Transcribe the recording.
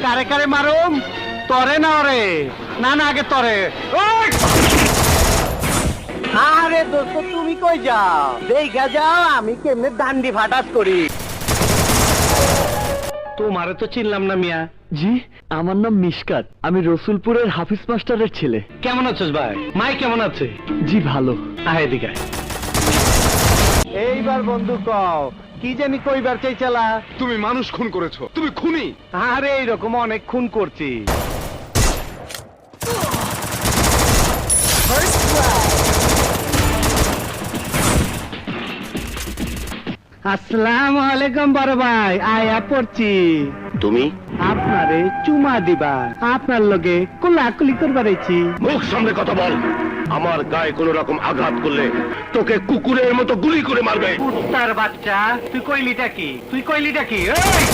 কারে কারে মারুম তরে না ওরে না না আগে তরে আরে দোস্ত তুমি কই যাও দেখা যাও আমি কেমনে দান্ডি ফাটাস করি তোমারে তো চিনলাম না মিয়া জি আমার নাম মিশকাত আমি রসুলপুরের হাফিজ মাস্টারের ছেলে কেমন আছিস ভাই মাই কেমন আছে জি ভালো আয় এদিকে আয়। এইবার বন্ধু কও কি জানি কইবার চাইছালা তুমি মানুষ খুন করেছো, তুমি খুনি। আরে এইরকম অনেক খুন করছি আসসালামু আলাইকুম বড় ভাই আয়া পড়ছি তুমি আপনারে চুমা দিবা আপনার লগে কোলাকুলি করবার আইছি মুখ সামনে কথা বল। আমার গায়ে কোন রকম আঘাত করলে তোকে কুকুরের মতো গুলি করে মারবে। কুত্তার বাচ্চা তুই কইলিটা কি এই